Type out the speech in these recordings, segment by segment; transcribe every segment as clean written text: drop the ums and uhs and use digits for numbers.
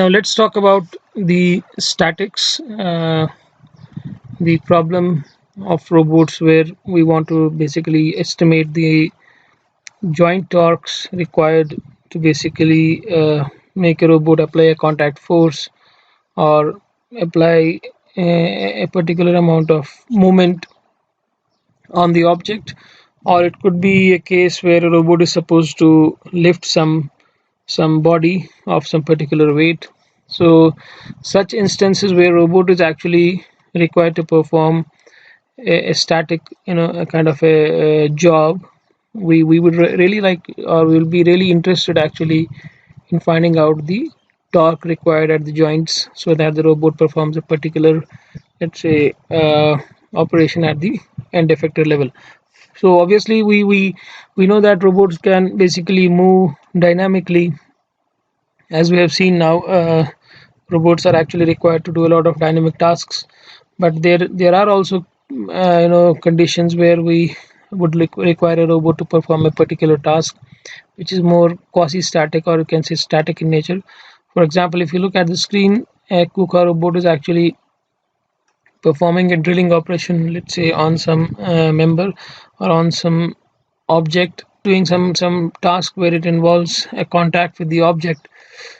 Now let's talk about the statics, the problem of robots where we want to basically estimate the joint torques required to basically make a robot apply a contact force or apply a particular amount of movement on the object, or it could be a case where a robot is supposed to lift some body of some particular weight. So such instances where robot is actually required to perform a static, a kind of a job, we would really like, or we'll be really interested actually in finding out the torque required at the joints so that the robot performs a particular, let's say, operation at the end effector level. So obviously we know that robots can basically move dynamically. As we have seen now, robots are actually required to do a lot of dynamic tasks, but there are also conditions where we would require a robot to perform a particular task which is more quasi-static, or you can say static in nature. For example, if you look at the screen, a KUKA robot is actually performing a drilling operation, let's say on some member or on some object, doing some task where it involves a contact with the object.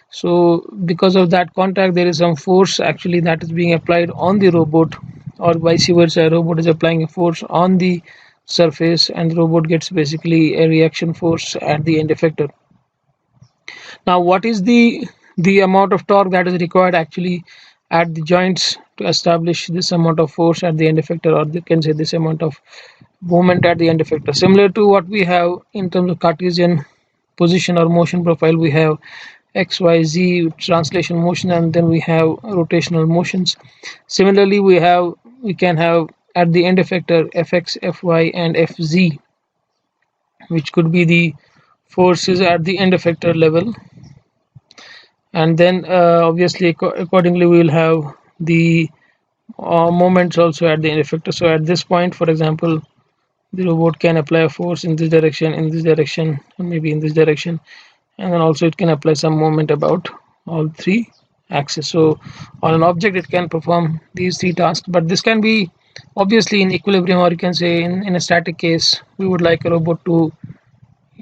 So because of that contact, there is some force actually that is being applied on the robot, or vice versa, a robot is applying a force on the surface and the robot gets basically a reaction force at the end effector. Now what is the amount of torque that is required actually at the joints to establish this amount of force at the end effector, or you can say this amount of movement at the end effector? Similar to what we have in terms of Cartesian position or motion profile, we have XYZ translation motion, and then we have rotational motions. Similarly, we can have at the end effector Fx, Fy, and Fz, which could be the forces at the end effector level, and then obviously accordingly we will have the moments also at the end effector. So at this point, for example, the robot can apply a force in this direction, and maybe in this direction, and then also it can apply some moment about all three axes. So on an object it can perform these three tasks, but this can be obviously in equilibrium, or you can say in a static case we would like a robot to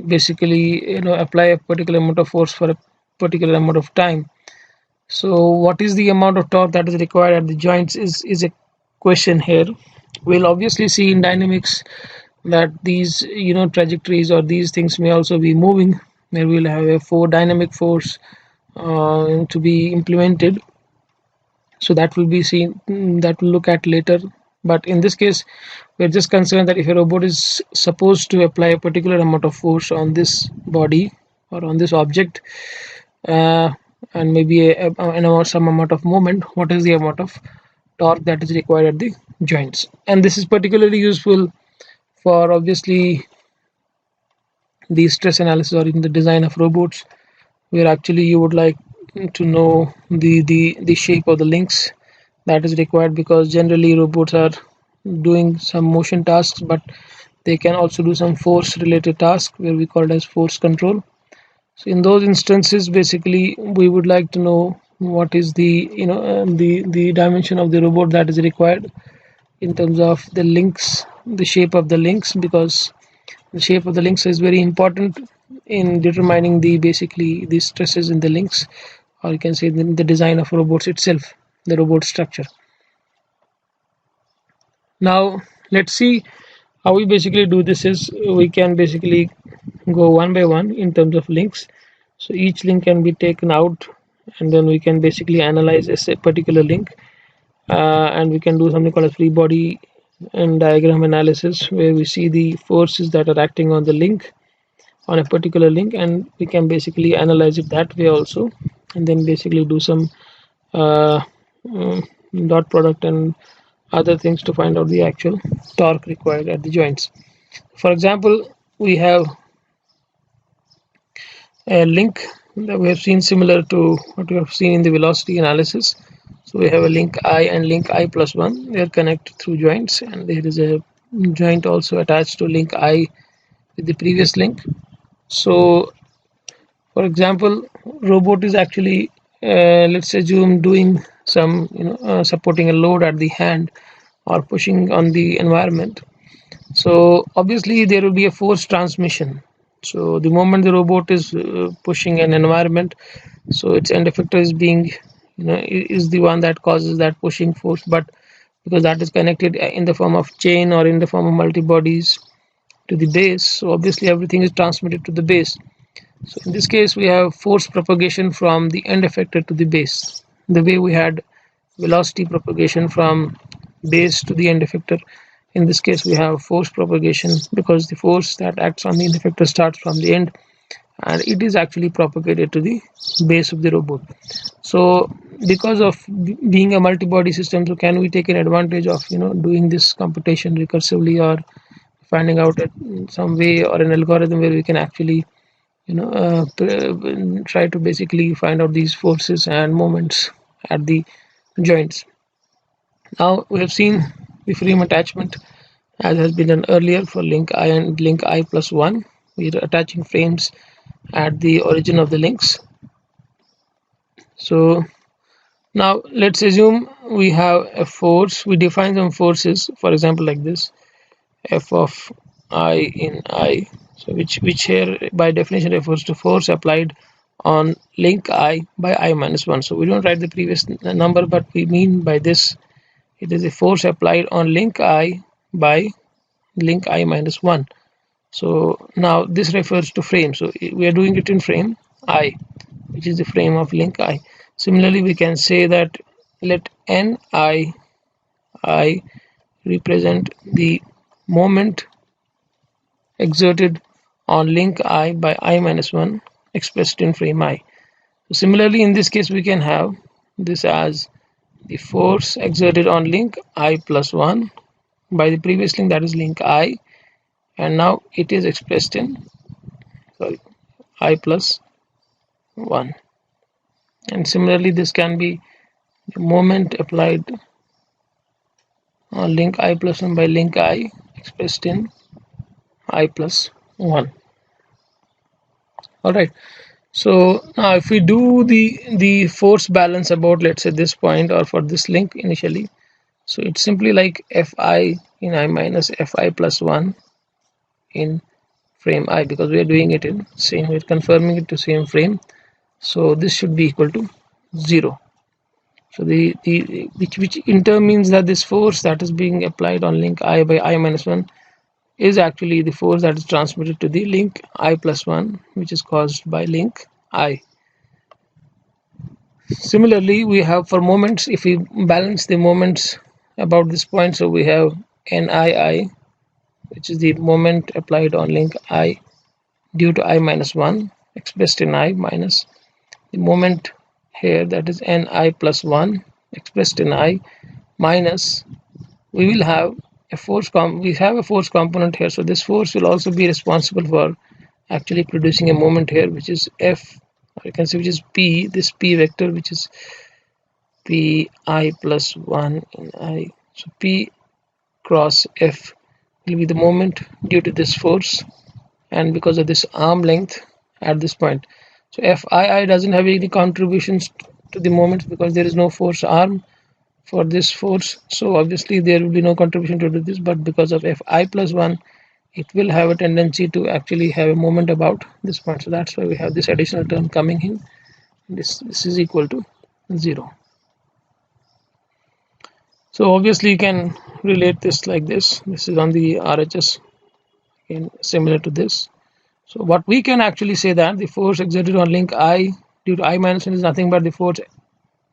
basically apply a particular amount of force for a particular amount of time. So what is the amount of torque that is required at the joints is a question here. We'll obviously see in dynamics that these trajectories or these things may also be moving, where we'll have a dynamic force to be implemented. So that will be seen, that we'll look at later. But in this case, we're just concerned that if a robot is supposed to apply a particular amount of force on this body or on this object, and maybe some amount of moment, what is the amount of torque that is required at the joints? And this is particularly useful for obviously the stress analysis or in the design of robots, where actually you would like to know the shape of the links that is required, because generally robots are doing some motion tasks, but they can also do some force related tasks where we call it as force control. So in those instances, basically we would like to know what is the the dimension of the robot that is required in terms of the links, the shape of the links, because the shape of the links is very important in determining basically the stresses in the links, or you can say the design of robots itself, the robot structure. Now let's see how we basically do this. Is we can basically go one by one in terms of links. So each link can be taken out, and then we can basically analyze a particular link, and we can do something called a free body and diagram analysis, where we see the forces that are acting on the link, on a particular link, and we can basically analyze it that way also, and then basically do some dot product and other things to find out the actual torque required at the joints. For example, we have a link that we have seen similar to what we have seen in the velocity analysis. So we have a link I and link I plus 1. They are connected through joints, and there is a joint also attached to link I with the previous link. So for example, robot is actually let's assume doing some supporting a load at the hand or pushing on the environment. So obviously there will be a force transmission. So the moment the robot is pushing an environment, so its end effector is being is the one that causes that pushing force, but because that is connected in the form of chain or in the form of multi bodies to the base, so obviously everything is transmitted to the base. So in this case we have force propagation from the end effector to the base, the way we had velocity propagation from base to the end effector. In this case we have force propagation because the force that acts on the end effector starts from the end and it is actually propagated to the base of the robot. So because of being a multi-body system, so can we take an advantage of doing this computation recursively, or finding out some way or an algorithm where we can actually try to basically find out these forces and moments at the joints. Now we have seen the frame attachment as has been done earlier for link I and link I plus 1. We are attaching frames at the origin of the links. So now let's assume we have a force. We define some forces, for example like this, f of I in I, so which here by definition refers to force applied on link I by I minus 1. So we don't write the previous number, but we mean by this it is a force applied on link I by link I minus 1. So now this refers to frame, so we are doing it in frame I, which is the frame of link I. Similarly we can say that let ni I represent the moment exerted on link I by I minus 1 expressed in frame I. So similarly in this case we can have this as the force exerted on link I plus 1 by the previous link, that is link I, and now it is expressed in I plus 1. And similarly this can be the moment applied on link I plus 1 by link I expressed in I plus 1. Alright, so now if we do the force balance about, let's say, this point or for this link initially, so it's simply like fi in I minus fi plus 1 in frame I, because we are doing it in same, we're confirming it to same frame, so this should be equal to 0. So the which in turn means that this force that is being applied on link I by I minus 1 is actually the force that is transmitted to the link I plus 1, which is caused by link I. Similarly we have for moments, if we balance the moments about this point, so we have nii, which is the moment applied on link I due to I minus 1 expressed in I, minus the moment here, that is ni plus 1 expressed in I, minus we will have a force component here, so this force will also be responsible for actually producing a moment here, which is f, or you can say which is p, this p vector, which is pi plus 1 in I. So p cross f will be the moment due to this force and because of this arm length at this point. So fii doesn't have any contributions to the moment because there is no force arm for this force, so obviously there will be no contribution to this, but because of fi plus 1 it will have a tendency to actually have a moment about this point. So that's why we have this additional term coming in. This is equal to 0. So obviously you can relate this like this. This is on the RHS, again similar to this. So what we can actually say that the force exerted on link I due to I minus 1 is nothing but the force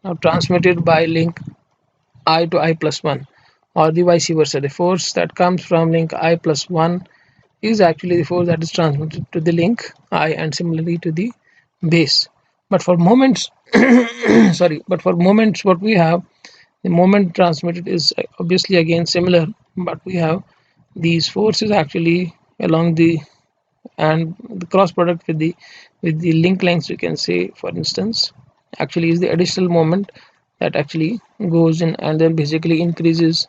now transmitted by link I to I plus 1, or the vice versa. The force that comes from link I plus 1 is actually the force that is transmitted to the link I and similarly to the base. But for moments but for moments what we have, the moment transmitted is obviously again similar, but we have these forces actually along the, and the cross product with the link lengths, we can say for instance actually is the additional moment that actually goes in and then basically increases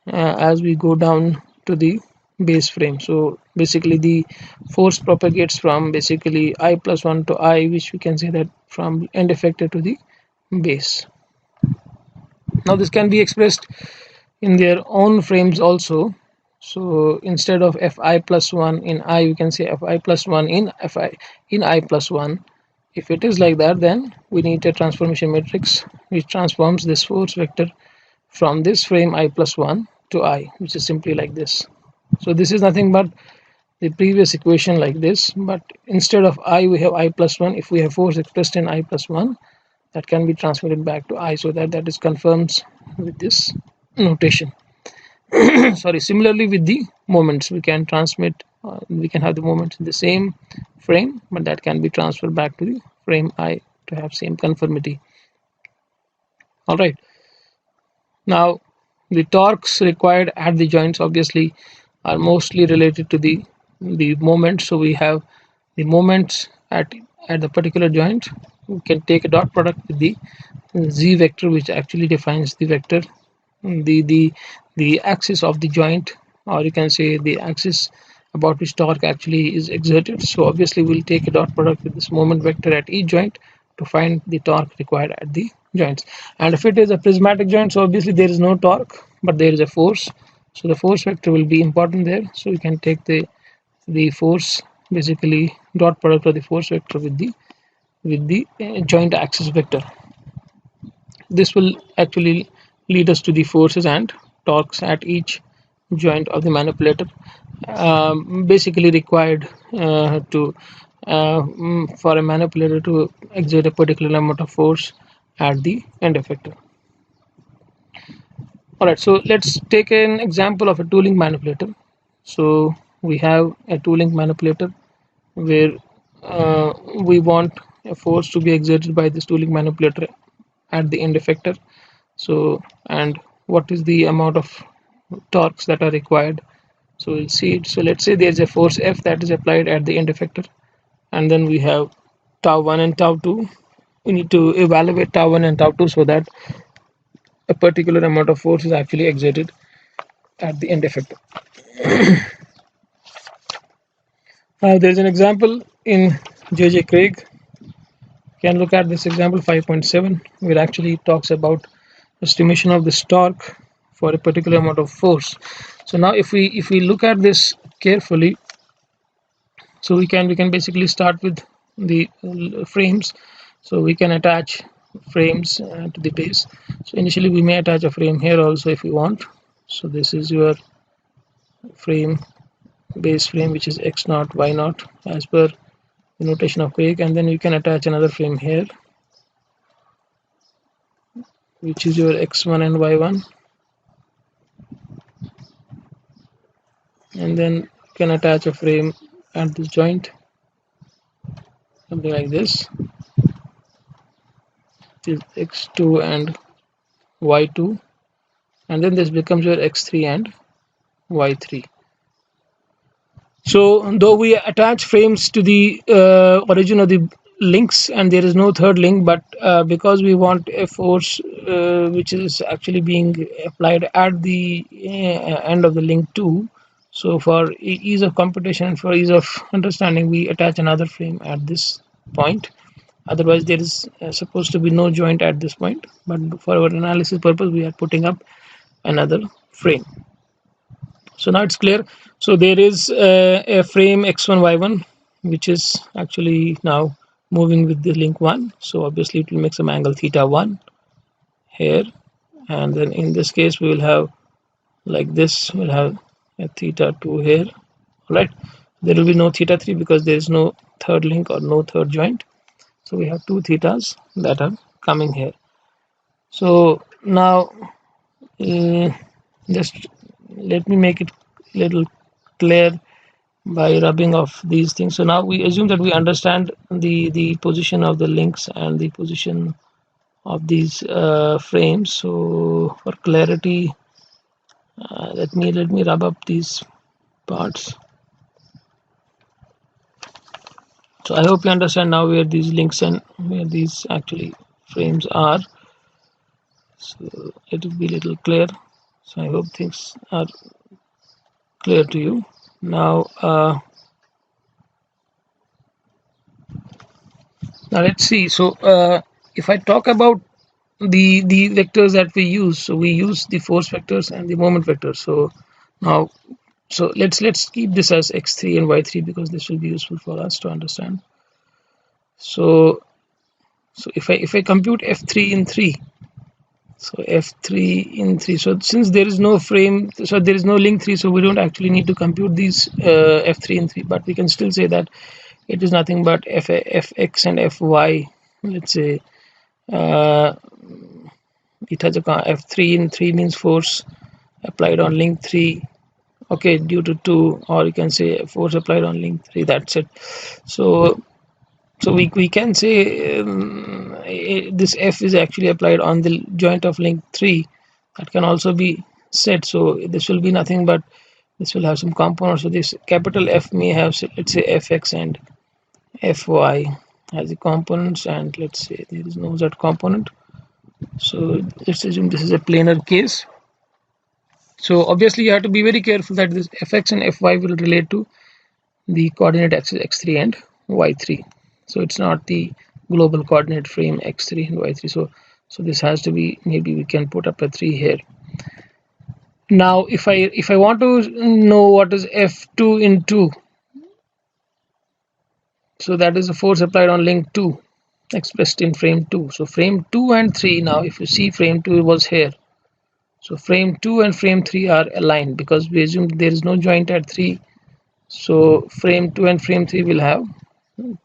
as we go down to the base frame. So basically the force propagates from basically I plus 1 to I, which we can say that from end effector to the base. Now this can be expressed in their own frames also. So instead of fi plus 1 in I, we can say fi plus 1 in fi in I plus 1. If it is like that, then we need a transformation matrix which transforms this force vector from this frame I plus 1 to I, which is simply like this. So this is nothing but the previous equation like this, but instead of I we have I plus 1. If we have force expressed in I plus 1, that can be transmitted back to I, so that is confirms with this notation. Sorry. Similarly with the moments, we can transmit, we can have the moments in the same frame, but that can be transferred back to the frame I to have same conformity. All right. Now the torques required at the joints obviously are mostly related to the moments. So we have the moments at the particular joint. We can take a dot product with the z vector, which actually defines the vector, the the axis of the joint, or you can say the axis about which torque actually is exerted. So obviously we'll take a dot product with this moment vector at each joint to find the torque required at the joints. And if it is a prismatic joint, so obviously there is no torque, but there is a force. So the force vector will be important there. So we can take the force, basically dot product of the force vector with the joint axis vector. This will actually lead us to the forces and torques at each joint of the manipulator, basically required to for a manipulator to exert a particular amount of force at the end effector. Alright, so let's take an example of a tooling manipulator. So we have a tooling manipulator where we want a force to be exerted by this tooling manipulator at the end effector. So, and what is the amount of torques that are required? So we'll see it. So let's say there's a force F that is applied at the end effector, and then we have tau 1 and tau 2. We need to evaluate tau 1 and tau 2 so that a particular amount of force is actually exerted at the end effector. Now there's an example in J.J. Craig. You can look at this example 5.7, where actually talks about estimation of this torque for a particular amount of force. So now if we look at this carefully, so we can basically start with the frames. So we can attach frames to the base. So initially we may attach a frame here also if we want. So this is your frame, base frame, which is x0 y0 as per the notation of Craig, and then you can attach another frame here, which is your x1 and y1, and then you can attach a frame at this joint, something like this. This is x2 and y2, and then this becomes your x3 and y3. So though we attach frames to the origin of the links and there is no third link, but because we want a force which is actually being applied at the end of the link 2, so for ease of computation, for ease of understanding, we attach another frame at this point. Otherwise there is supposed to be no joint at this point, but for our analysis purpose we are putting up another frame. So now it's clear. So there is a frame x1 y1 which is actually now moving with the link 1. So obviously it will make some angle theta 1 here, and then in this case we will have like this, we'll have a theta 2 here. All right, there will be no theta 3 because there is no third link or no third joint. So we have two thetas that are coming here. So now just let me make it a little clear by rubbing off these things. So now we assume that we understand the position of the links and the position of these frames. So for clarity, let me rub up these parts. So I hope you understand now where these links and where these actually frames are. So it will be a little clear. So I hope things are clear to you now. Now let's see. So if I talk about the vectors that we use. So we use the force vectors and the moment vectors. So now, so let's keep this as x3 and y3 because this will be useful for us to understand. So if I compute f3 in 3, so f3 in 3, so since there is no frame, so there is no link 3, so we don't actually need to compute these f3 in 3, but we can still say that it is nothing but fx and fy. Let's say it has a f3 in 3 means force applied on link 3, okay, due to 2, or you can say force applied on link 3. That's it. So we can say this f is actually applied on the joint of link 3. That can also be said. So this will be nothing but this will have some components. So this capital F may have, let's say, fx and fy as the components, and let's say there is no z component. So let's assume this is a planar case. So obviously you have to be very careful that this fx and fy will relate to the coordinate axis x3 and y3. So it's not the global coordinate frame x3 and y3. So this has to be, maybe we can put up a 3 here. Now if I want to know what is f2 in 2, so that is the force applied on link 2 expressed in frame 2. So frame 2 and 3, now if you see frame 2 was here. So frame 2 and frame 3 are aligned because we assume there is no joint at 3. So frame 2 and frame 3 will have no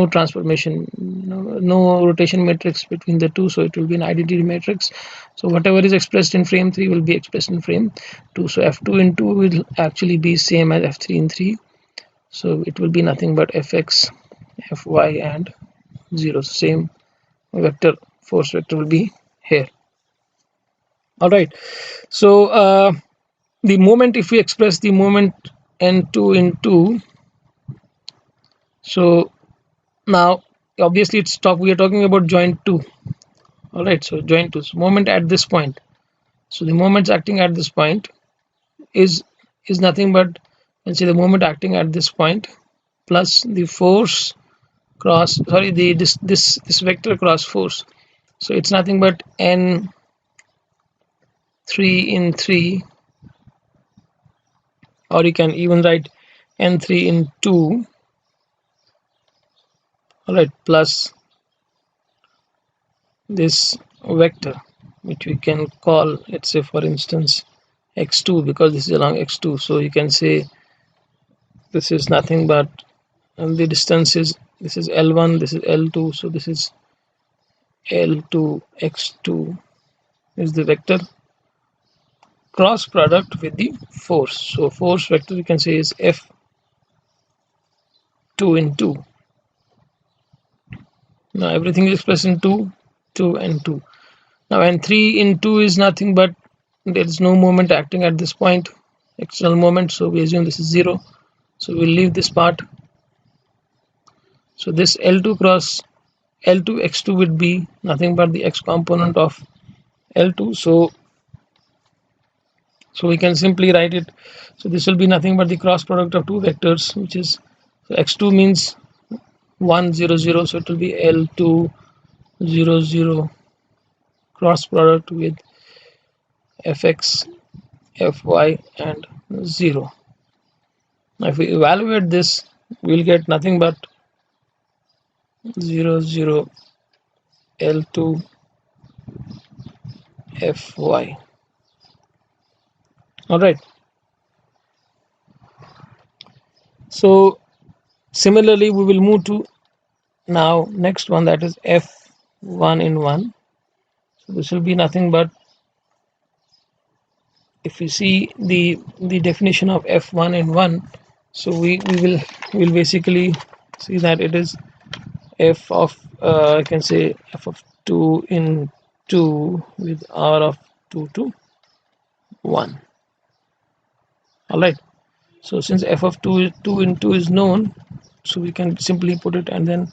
transformation, no rotation matrix between the two, so it will be an identity matrix. So whatever is expressed in frame 3 will be expressed in frame 2. So f2 in 2 will actually be same as f3 in 3. So it will be nothing but fx, fy and 0. Same vector, force vector will be here. All right. So the moment, if we express the moment n2 in 2, so now obviously we are talking about joint 2. All right, so joint 2, so moment at this point. So the moments acting at this point is nothing but, let's say, the moment acting at this point plus the force cross, sorry, this vector cross force. So it's nothing but n3 in 3, or you can even write n3 in 2, all right, plus this vector, which we can call, let's say, for instance, x2, because this is along x2. So you can say this is nothing but, and the distance is, this is L1, this is L2, so this is L2 x2 is the vector cross product with the force. So force vector you can say is f2 in 2. Now everything is expressed in 2, 2 and 2. Now n3 in 2 is nothing but there is no moment acting at this point, external moment, so we assume this is 0. So we'll leave this part. So this L2 cross L2 x2 would be nothing but the x component of L2. So we can simply write it. So this will be nothing but the cross product of two vectors, which is, so x2 means 1 0 0, so it will be L2 0 0 cross product with fx, fy and 0. Now if we evaluate this, we'll get nothing but 0 0 L2 fy. All right. So similarly, we will move to now next one, that is f1 in 1. So this will be nothing but, if we see the definition of f1 in 1, so we will basically see that it is f of I can say f of 2 in 2 with r of 2 to 1. All right. So since f of 2 in 2 is known, so we can simply put it and then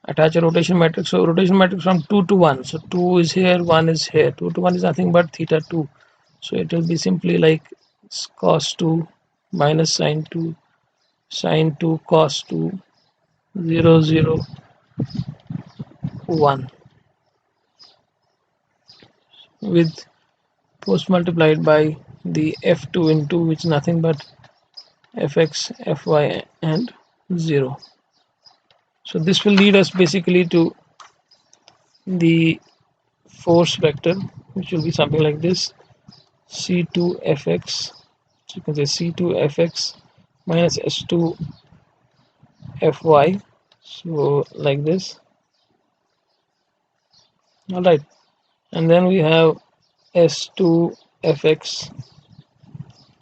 attach a rotation matrix. So rotation matrix from 2 to 1. So 2 is here, 1 is here. 2 to 1 is nothing but theta 2. So it will be simply like cos 2 minus sine 2, sine 2 cos 2, 0 0 1. with force multiplied by the F2 into, which is nothing but Fx, Fy and 0. So this will lead us basically to the force vector, which will be something like this: C2Fx, so you can say C2Fx minus S2Fy, so like this. All right, and then we have S2Fx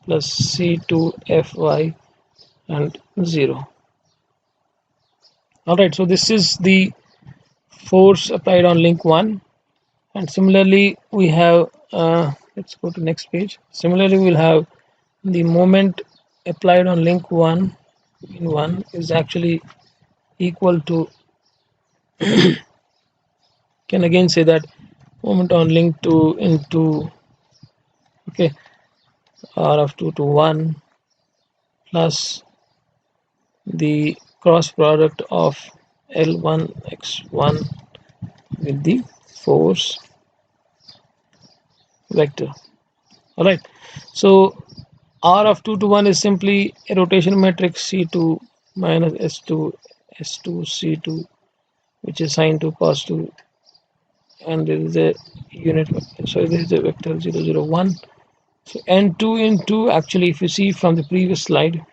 plus C2Fy and 0. All right, so this is the force applied on link 1, and similarly we have let's go to next page. Similarly, we'll have the moment applied on link 1 in 1 is actually equal to, can again say that moment on link 2 into, okay, r of 2 to 1 plus the cross product of L1 x1 with the force vector. All right, so r of 2 to 1 is simply a rotation matrix C2 minus S2 S2 C2, which is sine 2 cos 2, and there is a unit, so there is a vector 0 0 1. So n2 into, actually if you see from the previous slide,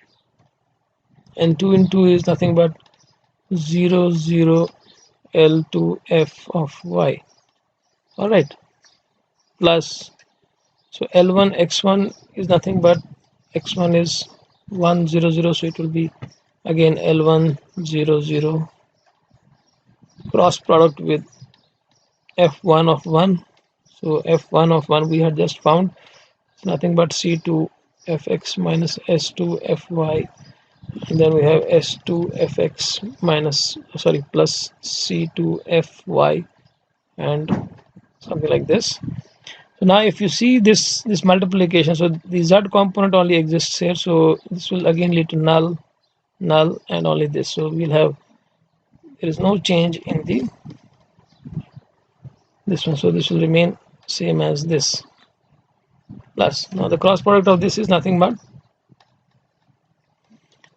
n2 into is nothing but 0 0 L2 f of y. All right, plus, so L1 x1 is nothing but, x1 is 1 0 0, so it will be again L1 0 0 cross product with f1 of 1. So f1 of 1 we had just found, it's nothing but C2 fx minus S2 fy, and then we have S2 fx minus, sorry, plus C2 fy and something like this. So now if you see this multiplication, so the z component only exists here, so this will again lead to null, null, and only this. So we'll have, there is no change in the this one, so this will remain same as this. Plus, now the cross product of this is nothing but,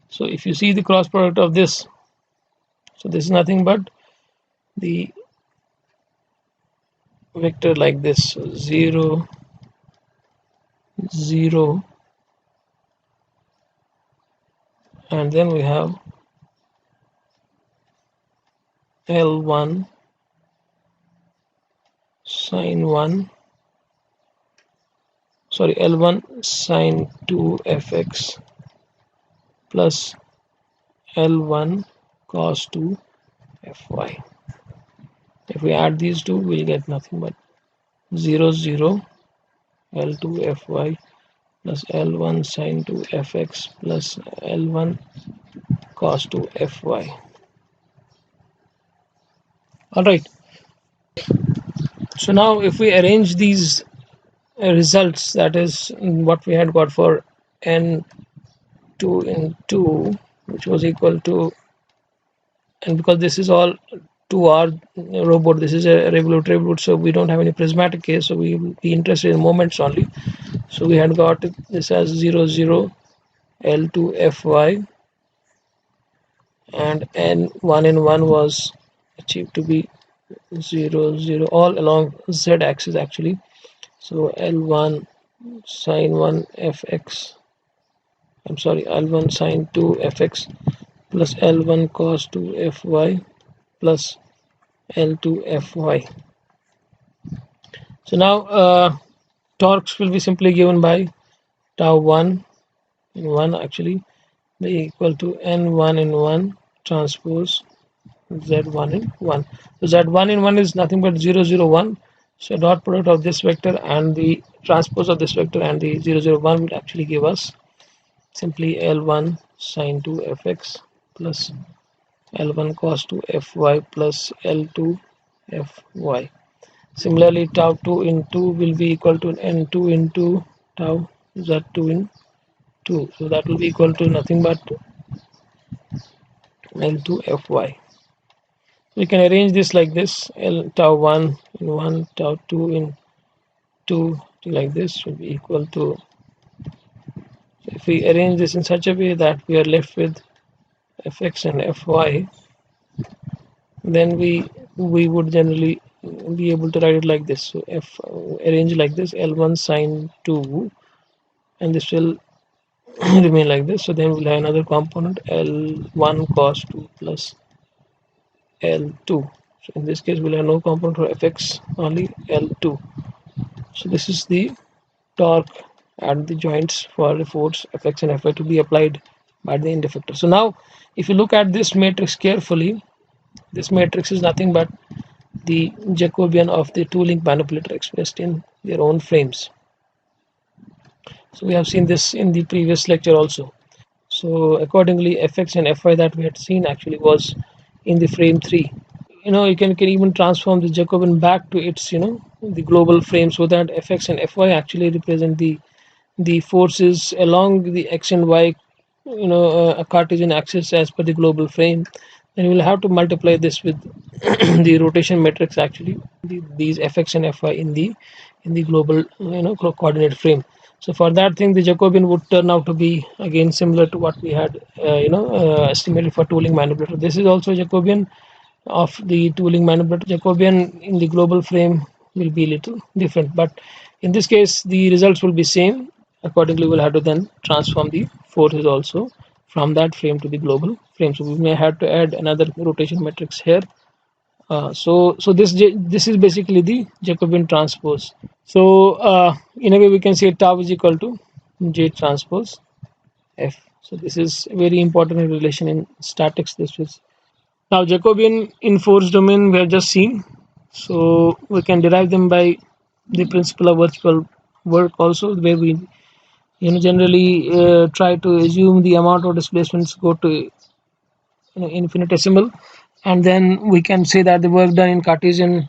so if you see the cross product of this, so this is nothing but the vector like this, so 0 0, and then we have L1 sine 1, sorry, L1 sine 2 fx plus L1 cos 2 fy. If we add these two, we'll get nothing but 0 0 L2 fy plus L1 sine 2 fx plus L1 cos 2 fy. All right, so now if we arrange these results, that is what we had got for n2 in 2, which was equal to, and because this is all 2r robot, this is a revolute, so we don't have any prismatic case, so we will be interested in moments only. So we had got this as 0 0 L2 fy, and n1 in 1 was achieved to be 0 0 all along z axis actually. So L1 sine 1 fx, I'm sorry, L1 sine 2 fx plus L1 cos 2 fy plus L2 fy. So now torques will be simply given by tau 1 in 1 actually be equal to n1 in 1 transpose z1 in 1. So z1 in 1 is nothing but 0 0 1. So dot product of this vector and the transpose of this vector and the 0 0 1 will actually give us simply L1 sine 2 fx plus L1 cos 2 fy plus L2 fy. Similarly, tau 2 in 2 will be equal to n2 into tau z2 in 2. So that will be equal to nothing but L2 fy. We can arrange this like this: L tau 1 in 1, tau 2 in F2 like this will be equal to, so if we arrange this in such a way that we are left with Fx and Fy, then we would generally be able to write it like this. So F arrange like this, L1 sine 2, and this will remain like this. So then we'll have another component, L1 cos 2 plus L2. So in this case we'll have no component for Fx, only L2. So this is the torque at the joints for the force Fx and Fy to be applied by the end effector. So now if you look at this matrix carefully, this matrix is nothing but the Jacobian of the two-link manipulator expressed in their own frames. So we have seen this in the previous lecture also. So accordingly, Fx and Fy that we had seen actually was in the frame 3. You can even transform the Jacobian back to its the global frame, so that Fx and Fy actually represent the forces along the x and y a Cartesian axis as per the global frame. Then you will have to multiply this with the rotation matrix, actually these Fx and Fy in the global coordinate frame. So for that thing, the Jacobian would turn out to be again similar to what we had estimated for two-link manipulator. This is also Jacobian of the two-link manipulator. Jacobian in the global frame will be a little different, but in this case the results will be same. Accordingly, we'll have to then transform the forces also from that frame to the global frame. So we may have to add another rotation matrix here. So this is basically the Jacobian transpose. So in a way we can say tau is equal to J transpose F. So this is a very important relation in statics. This is now Jacobian in force domain we have just seen. So we can derive them by the principle of virtual work also, where we generally try to assume the amount of displacements go to infinitesimal, and then we can say that the work done in Cartesian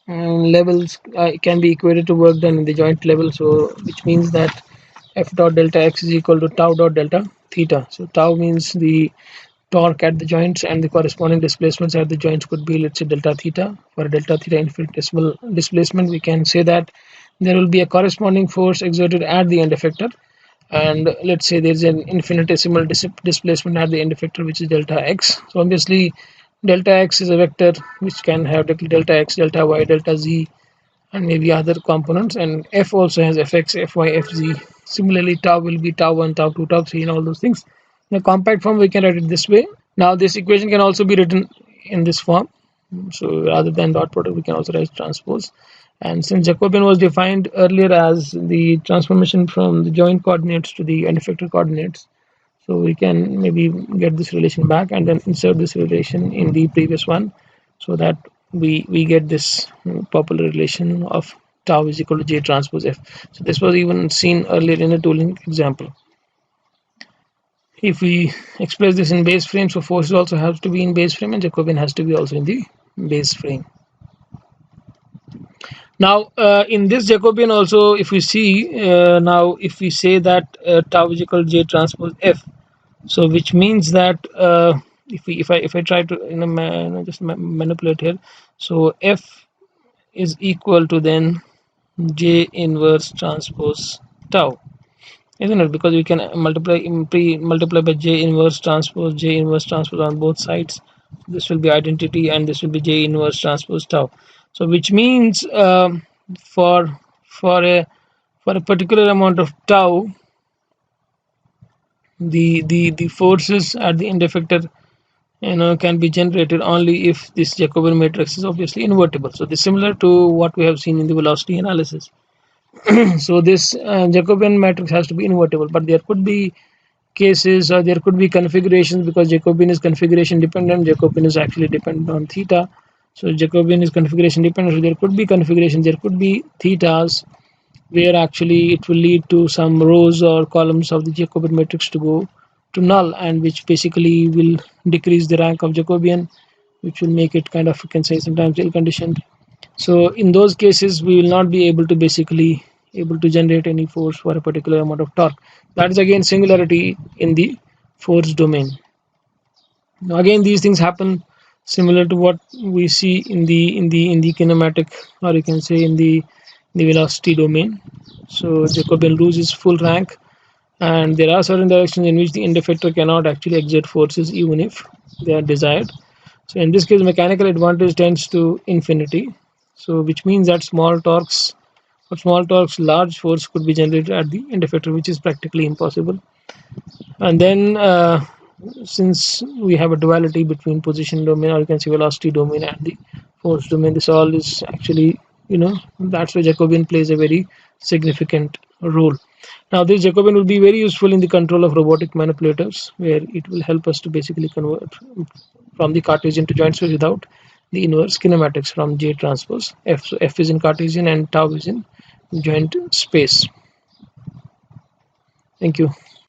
levels can be equated to work done in the joint level. So which means that F dot delta x is equal to tau dot delta theta. So tau means the torque at the joints, and the corresponding displacements at the joints could be, let's say, delta theta. For a delta theta infinitesimal displacement, we can say that there will be a corresponding force exerted at the end effector, and let's say there's an infinitesimal displacement at the end effector, which is delta x. So obviously delta x is a vector which can have delta x, delta y, delta z, and maybe other components, and f also has fx, fy, fz. Similarly, tau will be tau 1, tau 2, tau 3, and all those things. In a compact form we can write it this way. Now this equation can also be written in this form. So rather than dot product, we can also write transpose. And since Jacobian was defined earlier as the transformation from the joint coordinates to the end effector coordinates, so we can maybe get this relation back and then insert this relation in the previous one, so that we get this popular relation of tau is equal to J transpose F. So this was even seen earlier in a two-link example. If we express this in base frame, so forces also have to be in base frame, and Jacobian has to be also in the base frame. Now in this Jacobian also, if we see now if we say that tau is equal to J transpose F, so which means that if I try to just manipulate here, so F is equal to then J inverse transpose tau, isn't it? Because we can multiply by J inverse transpose on both sides. This will be identity, and this will be J inverse transpose tau. So which means for a particular amount of tau, the forces at the end effector can be generated only if this Jacobian matrix is obviously invertible. So this is similar to what we have seen in the velocity analysis. So this Jacobian matrix has to be invertible, but there could be cases or there could be configurations, because Jacobian is configuration dependent. Jacobian is actually dependent on theta. So Jacobian is configuration dependent. So there could be configurations, there could be thetas where actually it will lead to some rows or columns of the Jacobian matrix to go to null, and which basically will decrease the rank of Jacobian, which will make it kind of, you can say, sometimes ill conditioned. So in those cases we will not be able to basically generate any force for a particular amount of torque. That is again singularity in the force domain. Now again these things happen similar to what we see in the kinematic, or you can say in the the velocity domain. So Jacobian loses full rank, and there are certain directions in which the end effector cannot actually exert forces even if they are desired. So in this case, mechanical advantage tends to infinity. So which means that small torques, large force could be generated at the end effector, which is practically impossible. And then since we have a duality between position domain, or you can say velocity domain, and the force domain, this all is actually, that's where Jacobian plays a very significant role. Now this Jacobian will be very useful in the control of robotic manipulators, where it will help us to basically convert from the Cartesian to joint space without the inverse kinematics from J transpose F. So F is in Cartesian and tau is in joint space. Thank you.